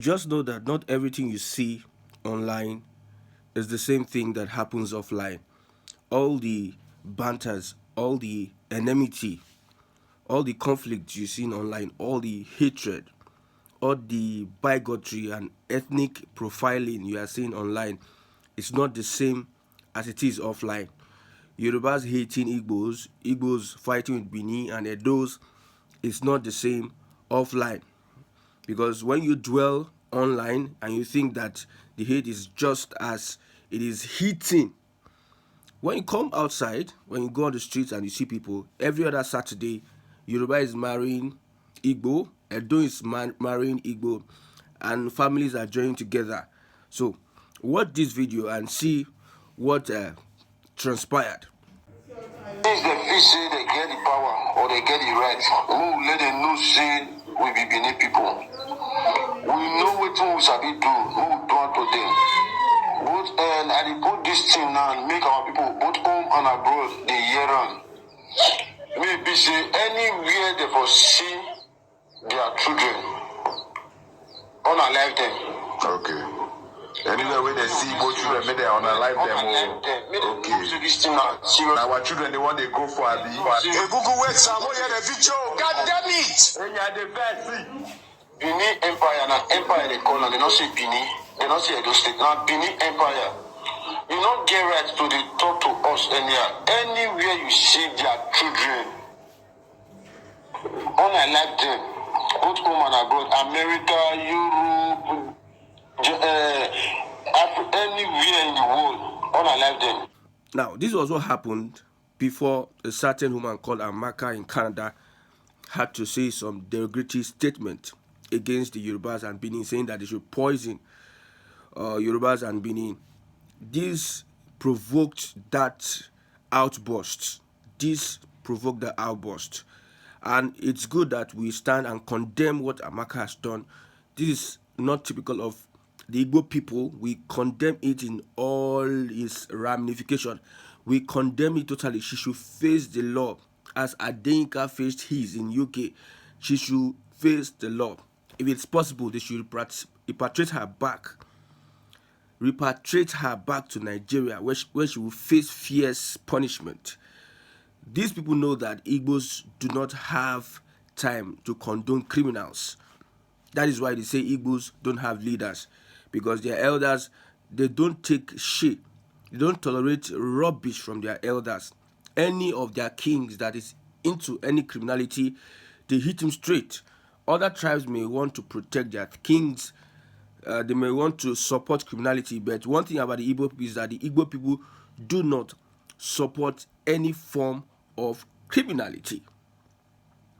Just know that not everything you see online is the same thing that happens offline. All the banters, all the enmity, all the conflict you see online, all the hatred, all the bigotry and ethnic profiling you are seeing online, it's not the same as it is offline. Yorubas hating Igbos, Igbos fighting with Bini and Edos, it's not the same offline. Because when you dwell online and you think that the hate is just as it is hitting, when you come outside, when you go on the streets and you see people, every other Saturday, Yoruba is marrying Igbo, Edo is marrying Igbo, and families are joining together. So, watch this video and see what transpired. If they feel say they get the power or they get the right, who let them know say we be Benin people. We know what we sabi do, who do to them. Both and I put this thing now and make our people both home and abroad the year round. Maybe say anywhere they for see their children, unalive them. Okay. Anywhere where they see both children, may they unalive them. Okay. Now our children, they want they go for a Google wait, some more the video. God damn it! When you are the best. Benin Empire and empire they call and they don't say Benin, they don't say Edo State. Now Benin Empire. You don't get right to the talk to us anyhow. Anywhere you see their children, unalive them, both home and abroad, America, Europe, anywhere in the world, unalive them. Now, this was what happened before a certain woman called Amaka in Canada had to say some derogatory statement against the Yorubas and Benin, saying that they should poison Yorubas and Benin. This provoked that outburst. And it's good that we stand and condemn what Amaka has done. This is not typical of the Igbo people. We condemn it in all its ramifications. We condemn it totally. She should face the law as Adenka faced his in UK. She should face the law. If it's possible, they should repatriate her back to Nigeria, where she will face fierce punishment. These people know that Igbos do not have time to condone criminals. That is why they say Igbos don't have leaders, because their elders, they don't take shit. They don't tolerate rubbish from their elders. Any of their kings that is into any criminality, they hit him straight. Other tribes may want to protect their kings. They may want to support criminality, but one thing about the Igbo people is that the Igbo people do not support any form of criminality.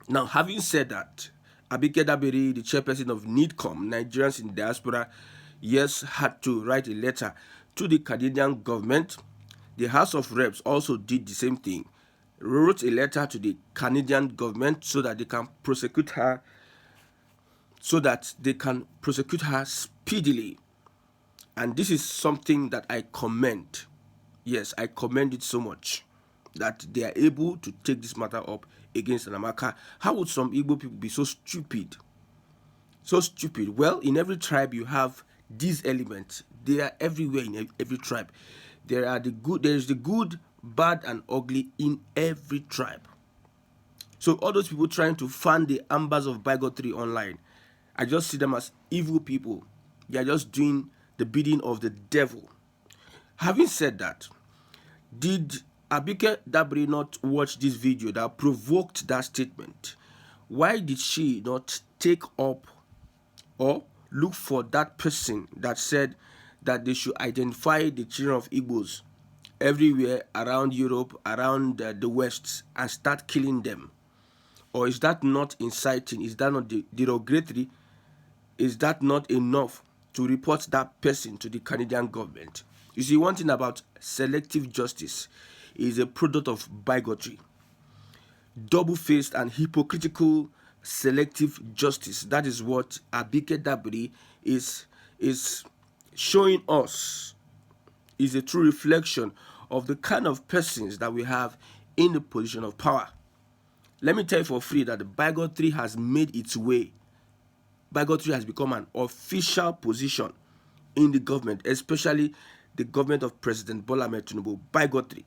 Now, having said that, Abike Dabiri, the chairperson of NIDCOM, Nigerians in Diaspora, yes, had to write a letter to the Canadian government. The House of Reps also did the same thing, wrote a letter to the Canadian government so that they can prosecute her, speedily. And this is something that I commend. Yes, I commend it so much that they are able to take this matter up against Amaka. How would some Igbo people be so stupid? So stupid. Well, in every tribe you have these elements. They are everywhere in every tribe. There is the good, bad, and ugly in every tribe. So all those people trying to fan the ambers of bigotry online, I just see them as evil people. They are just doing the bidding of the devil. Having said that, did Abike Dabiri not watch this video that provoked that statement? Why did she not take up or look for that person that said that they should identify the children of Igbos everywhere around Europe, around the West, and start killing them? Or is that not inciting? Is that not derogatory? Is that not enough to report that person to the Canadian government? You see, one thing about selective justice is a product of bigotry. Double-faced and hypocritical selective justice. That is what Abike Dabiri is showing us, is a true reflection of the kind of persons that we have in the position of power. Let me tell you for free that the bigotry has made its way bigotry has become an official position in the government, especially the government of President Bola Ahmed Tinubu. Bigotry.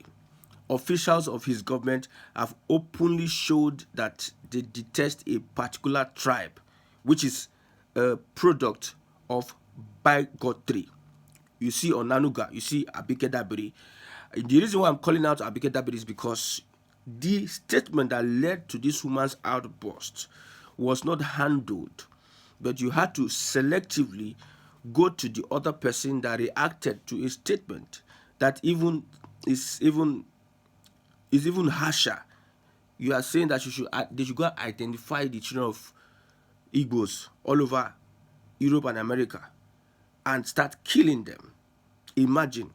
Officials of his government have openly showed that they detest a particular tribe, which is a product of bigotry. You see Onanuga, you see Abike Dabiri. The reason why I'm calling out Abike Dabiri is because the statement that led to this woman's outburst was not handled, but you had to selectively go to the other person that reacted to a statement that is even harsher. You are saying that they should go identify the children of Igbos all over Europe and America and start killing them. Imagine.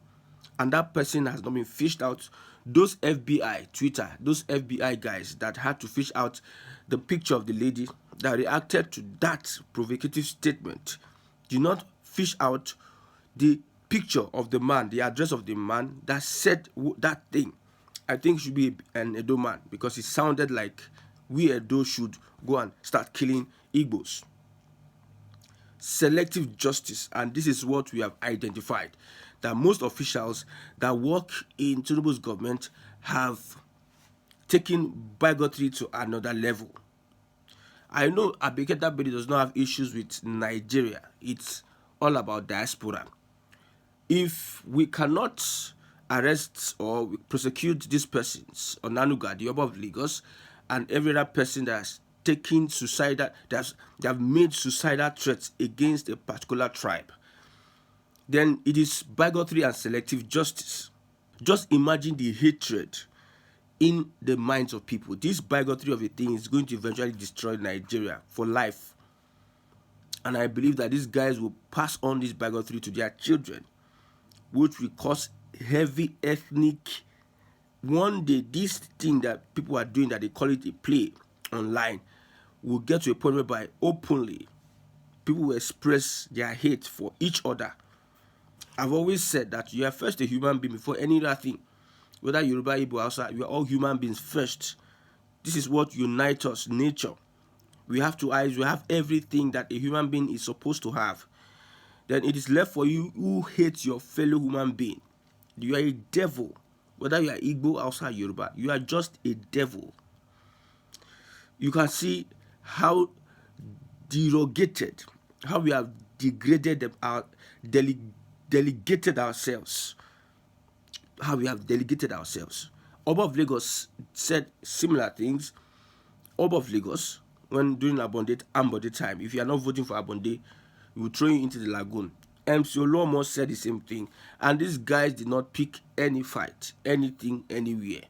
And that person has not been fished out. Those FBI, Twitter, those FBI guys that had to fish out the picture of the lady that reacted to that provocative statement did not fish out the picture of the man, the address of the man that said that thing. I think it should be an Edo man, because it sounded like we Edo should go and start killing Igbos. Selective justice, and this is what we have identified, that most officials that work in Tinubu's government have taken bigotry to another level. I know Abike Dabiri does not have issues with Nigeria. It's all about diaspora. If we cannot arrest or prosecute these persons, Onanuga, the Yoruba of Lagos, and every other person that's taking suicidal, they have made suicidal threats against a particular tribe, then it is bigotry and selective justice. Just imagine the hatred in the minds of people. This bigotry of a thing is going to eventually destroy Nigeria for life. And I believe that these guys will pass on this bigotry to their children, which will cause heavy ethnic. One day, this thing that people are doing, that they call it a play online, will get to a point whereby openly people will express their hate for each other. I've always said that you are first a human being before any other thing. Whether Yoruba, Igbo, Hausa, we are all human beings first. This is what unites us, nature. We have two eyes, we have everything that a human being is supposed to have. Then it is left for you who hates your fellow human being. You are a devil. Whether you are Igbo, Hausa, Yoruba, you are just a devil. You can see how derogated, how we have degraded delegated ourselves. How we have delegated ourselves. Oba of Lagos said similar things. Oba of Lagos, when during Ambode time, if you are not voting for Abonde, we will throw you into the lagoon. MC Olomo said the same thing. And these guys did not pick any fight, anything, anywhere.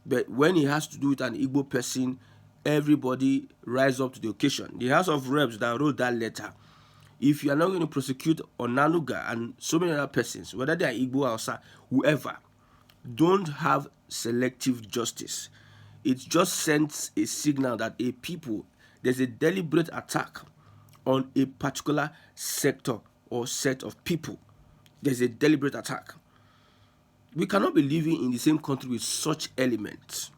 But when he has to do with an Igbo person, everybody rise up to the occasion. The House of Reps that wrote that letter, if you are not going to prosecute Onanuga and so many other persons, whether they are Igbo, Hausa, whoever, don't have selective justice. It just sends a signal that there's a deliberate attack on a particular sector or set of people. There's a deliberate attack. We cannot be living in the same country with such elements.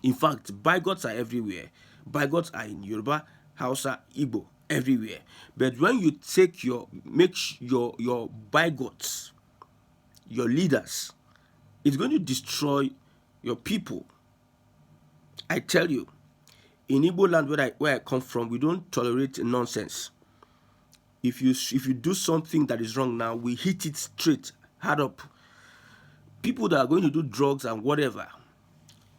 In fact, bigots are everywhere. Bigots are in Yoruba, Hausa, Igbo, everywhere. But when you make your bigots your leaders, it's going to destroy your people. I tell you, in Igbo land where I come from, we don't tolerate nonsense. If you do something that is wrong now, we hit it straight, hard up. People that are going to do drugs and whatever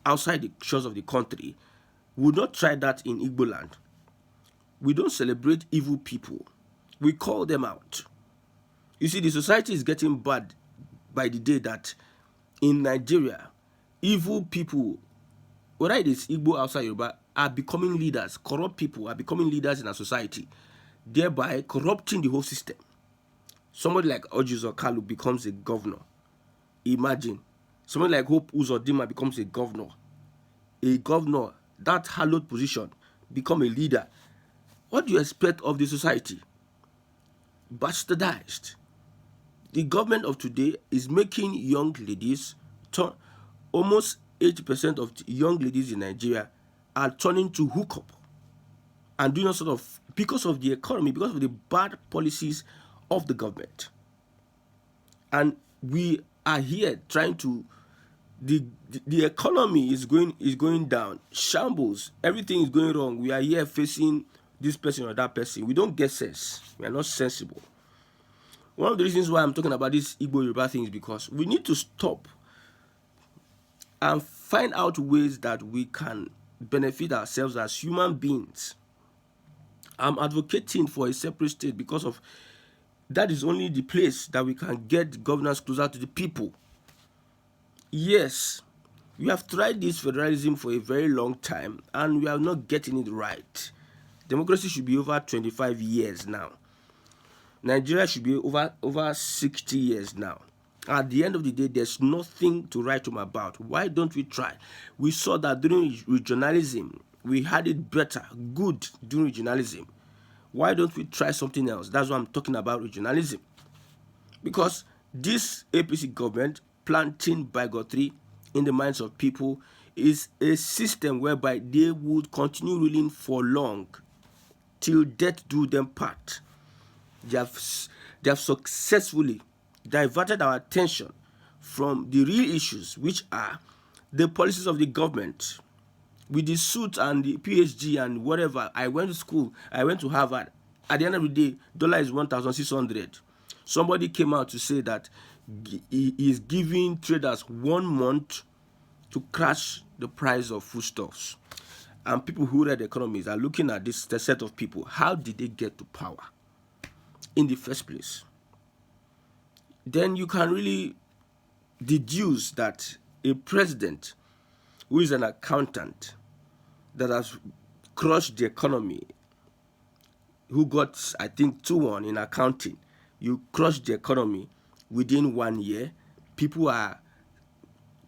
outside the shores of the country would not try that in Igbo land. We don't celebrate evil people. We call them out. You see, the society is getting bad by the day that in Nigeria, evil people, whether it is Igbo, outside Yoruba, are becoming leaders. Corrupt people are becoming leaders in our society, thereby corrupting the whole system. Somebody like Ojizo Kalu becomes a governor. Imagine. Somebody like Hope Uzodinma becomes a governor. A governor, that hallowed position, become a leader. What do you expect of the society? Bastardized. The government of today is making young ladies almost 80% of young ladies in Nigeria are turning to hookup and doing all sort of because of the economy, because of the bad policies of the government. And we are here trying to the economy is going down, shambles, everything is going wrong. We are here facing this person or that person. We don't get sense. We are not sensible. One of the reasons why I'm talking about this Igbo Yoruba thing is because we need to stop and find out ways that we can benefit ourselves as human beings. I'm advocating for a separate state because of that is only the place that we can get governance closer to the people. Yes, we have tried this federalism for a very long time and we are not getting it right. Democracy should be over 25 years now. Nigeria should be over 60 years now. At the end of the day, there's nothing to write home about. Why don't we try? We saw that during regionalism, we had it better, good during regionalism. Why don't we try something else? That's why I'm talking about regionalism. Because this APC government planting bigotry in the minds of people is a system whereby they would continue ruling for long till death do them part. They have successfully diverted our attention from the real issues, which are the policies of the government. With the suit and the PhD and whatever, I went to school, I went to Harvard. At the end of the day, dollar is 1,600. Somebody came out to say that he is giving traders 1 month to crash the price of foodstuffs. And people who read economies are looking at this set of people. How did they get to power in the first place? Then you can really deduce that a president who is an accountant that has crushed the economy, who got, I think, 2-1 in accounting, you crush the economy within 1 year. People are,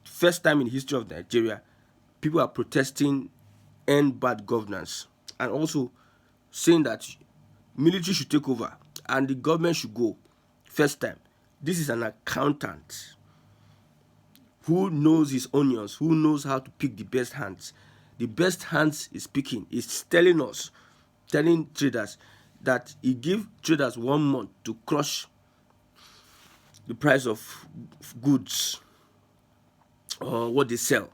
first time in the history of Nigeria, people are protesting end bad governance and also saying that military should take over and the government should go. First time. This is an accountant who knows his onions, who knows how to pick the best hands. The best hands is picking. It's telling traders that he give traders 1 month to crush the price of goods or what they sell.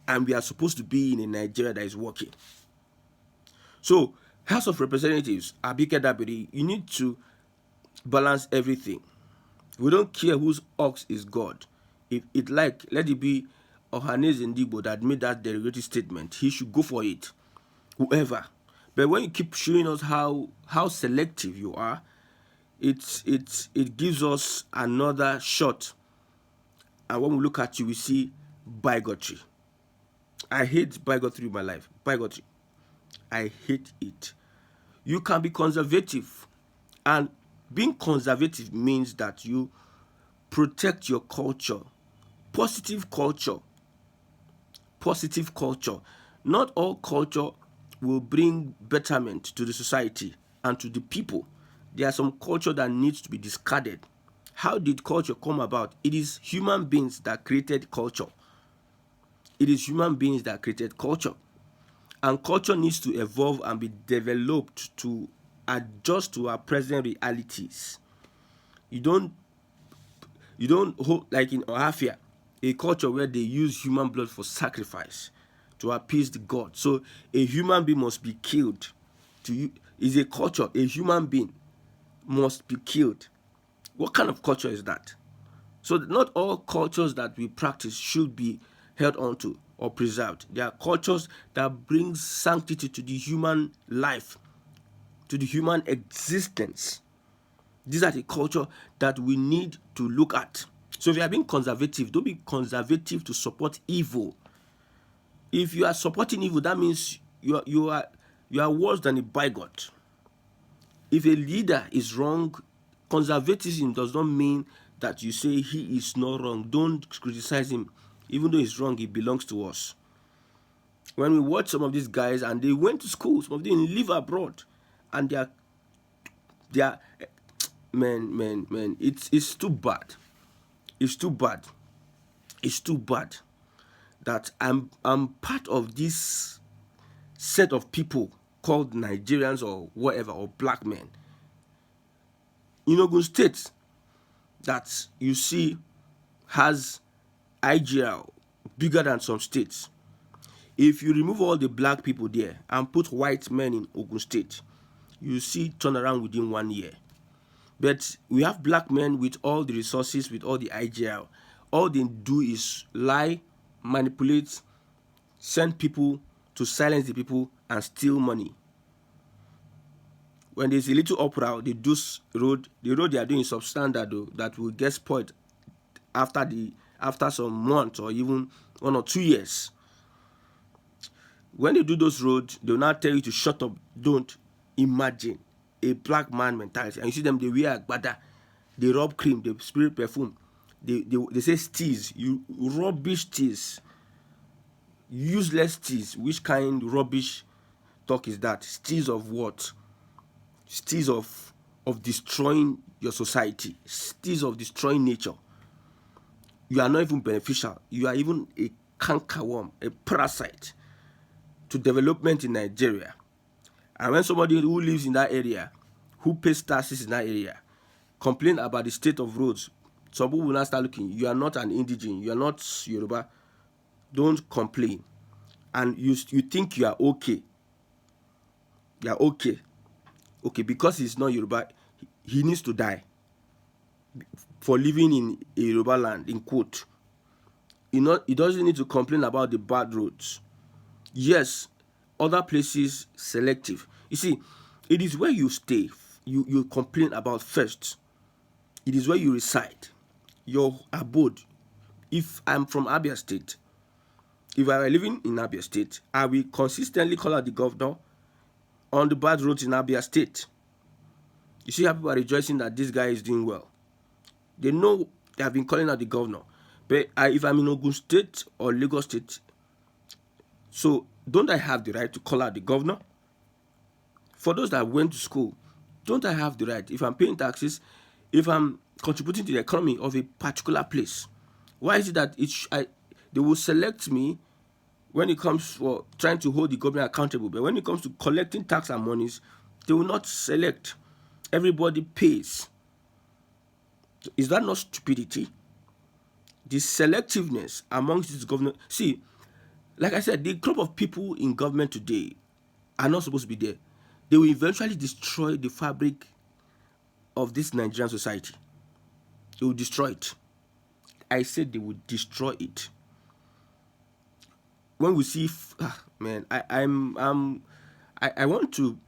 And we are supposed to be in a Nigeria that is working. So, House of Representatives, Abike Dabiri, you need to balance everything. We don't care whose ox is God. If it like, let it be Ohaneze Ndigbo that made that derogatory statement. He should go for it. Whoever. But when you keep showing us how selective you are, it gives us another shot. And when we look at you, we see bigotry. I hate bigotry in my life. Bigotry. I hate it. You can be conservative. And being conservative means that you protect your culture. Positive culture. Positive culture. Not all culture will bring betterment to the society and to the people. There are some culture that needs to be discarded. How did culture come about? It is human beings that created culture. It is human beings that created culture. And culture needs to evolve and be developed to adjust to our present realities. You don't hold, like in Ohafia, a culture where they use human blood for sacrifice to appease the god. So a human being must be killed. Is a culture, a human being must be killed. What kind of culture is that? So not all cultures that we practice should be held on to or preserved. There are cultures that bring sanctity to the human life, to the human existence. These are the culture that we need to look at. So if you are being conservative, don't be conservative to support evil. If you are supporting evil, that means you are worse than a bigot. If a leader is wrong, conservatism does not mean that you say he is not wrong. Don't criticize him. Even though he's wrong, he belongs to us. When we watch some of these guys and they went to school, some of them live abroad, and they are man, it's too bad. It's too bad. It's too bad that I'm part of this set of people called Nigerians or whatever, or black men. In Ogun State, that you see has IGL bigger than some states. If you remove all the black people there and put white men in Ogun State, you see turnaround within 1 year. But we have black men with all the resources, with all the IGL. All they do is lie, manipulate, send people to silence the people and steal money. When there's a little uproar, they do road. The road they are doing is substandard though, that will get spoiled after some months or even 1 or 2 years. When they do those roads, they will not tell you to shut up. Don't imagine a black man mentality. And you see them, they wear agbada, they rub cream, they spray perfume. They say steez, you rubbish steez, useless steez. Which kind rubbish talk is that? Steez of what? Steez of destroying your society, steez of destroying nature. You are not even beneficial. You are even a cankerworm, a parasite to development in Nigeria. And when somebody who lives in that area, who pays taxes in that area, complain about the state of roads, some people will not start looking. You are not an indigene. You are not Yoruba. Don't complain. And you think you are okay. You are okay. Okay, because he's not Yoruba, he needs to die for living in a Yoruba land, in quote. He doesn't need to complain about the bad roads. Yes, other places, selective. You see, it is where you stay, you complain about first. It is where you reside, your abode. If I'm from Abia State, if I were living in Abia State, I will consistently call out the governor on the bad roads in Abia State. You see how people are rejoicing that this guy is doing well. They know they have been calling out the governor. But if I'm in Ogun State or Lagos State, so don't I have the right to call out the governor? For those that went to school, don't I have the right? If I'm paying taxes, if I'm contributing to the economy of a particular place, why is it that they will select me when it comes for trying to hold the government accountable? But when it comes to collecting tax and monies, they will not select. Everybody pays. Is that not stupidity? The selectiveness amongst this government. See, like I said, the group of people in government today are not supposed to be there. They will eventually destroy the fabric of this Nigerian society. They will destroy it. I said they will destroy it. When we see, I want to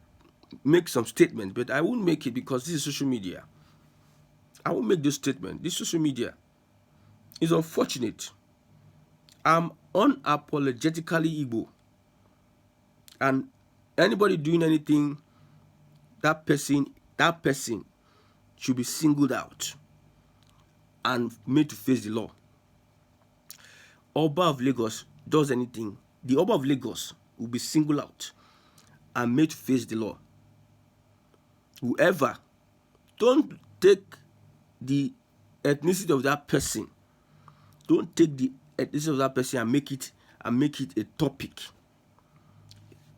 make some statement, but I won't make it because this is social media. I won't make this statement. This social media is unfortunate. I'm unapologetically Igbo, and anybody doing anything, that person should be singled out and made to face the law. Oba of Lagos does anything, the Oba of Lagos will be singled out and made to face the law. Whoever, don't take the ethnicity of that person. Don't take the ethnicity of that person and make it a topic.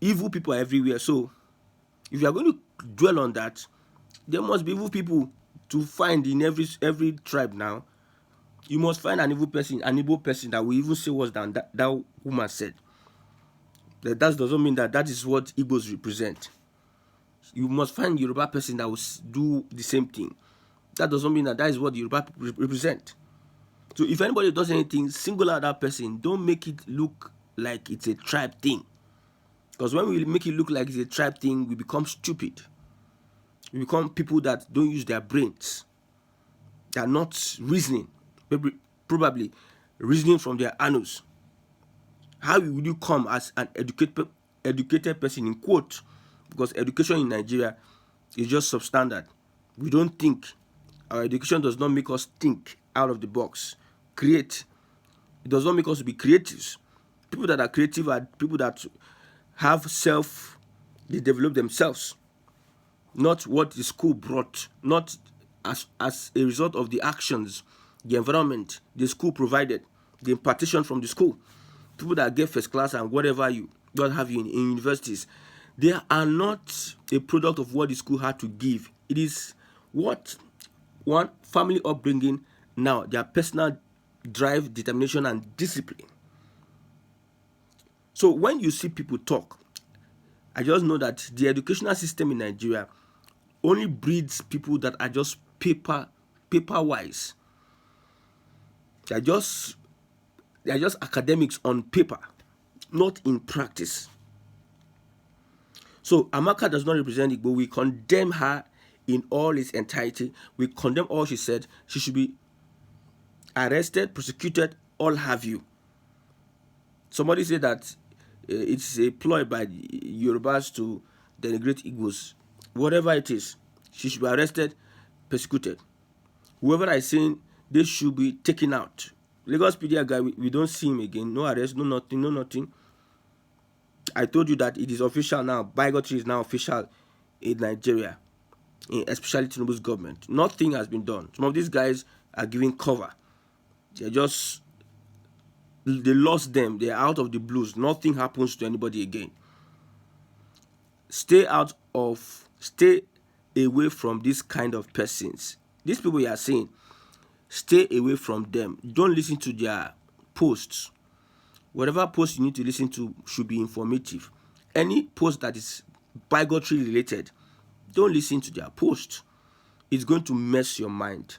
Evil people are everywhere. So if you are going to dwell on that, there must be evil people to find in every tribe now. You must find an evil person, an Igbo person that will even say worse than that woman said. That doesn't mean that is what Igbos represent. You must find a Yoruba person that will do the same thing. That doesn't mean that is what the Yoruba represent. So if anybody does anything, single out that person. Don't make it look like it's a tribe thing. Because when we make it look like it's a tribe thing, we become stupid. We become people that don't use their brains. They are not reasoning. Probably reasoning from their anus. How will you come as an educated person, in quote? Because education in Nigeria is just substandard. We don't think. Our education does not make us think out of the box. Create. It does not make us be creatives. People that are creative are people that have they develop themselves. Not what the school brought. Not as a result of the actions, the environment the school provided, the impartition from the school. People that get first class and whatever you don't have in universities, They are not a product of what the school had to give. It is what one family upbringing, now their personal drive, determination, and discipline. So when you see people talk, I just know that the educational system in Nigeria only breeds people that are just paper wise. They are just academics on paper, not in practice. So Amaka does not represent Igbo. We condemn her in all its entirety. We condemn all she said. She should be arrested, prosecuted, all have you. Somebody said that it's a ploy by the Yorubas to denigrate Igbos. Whatever it is, she should be arrested, persecuted. Whoever is saying they should be taken out. Lagos PDA guy, we don't see him again. No arrest, no nothing. I told you that it is official now. Bigotry is now official in Nigeria, especially Tinubu's government. Nothing has been done. Some of these guys are giving cover. They lost them. They're out of the blues. Nothing happens to anybody again. Stay away from this kind of persons. These people you are saying, stay away from them. Don't listen to their posts. Whatever post you need to listen to should be informative. Any post that is bigotry related, don't listen to their post. It's going to mess your mind.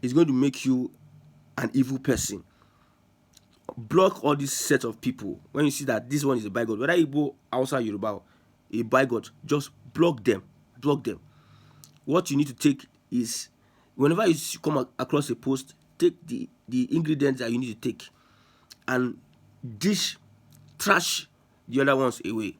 It's going to make you an evil person. Block all these set of people. When you see that this one is a bigot, whether Igbo, Hausa, Yoruba, a bigot, just block them. Block them. What you need to take is, whenever you come across a post, take the ingredients that you need to take and trash the other ones away.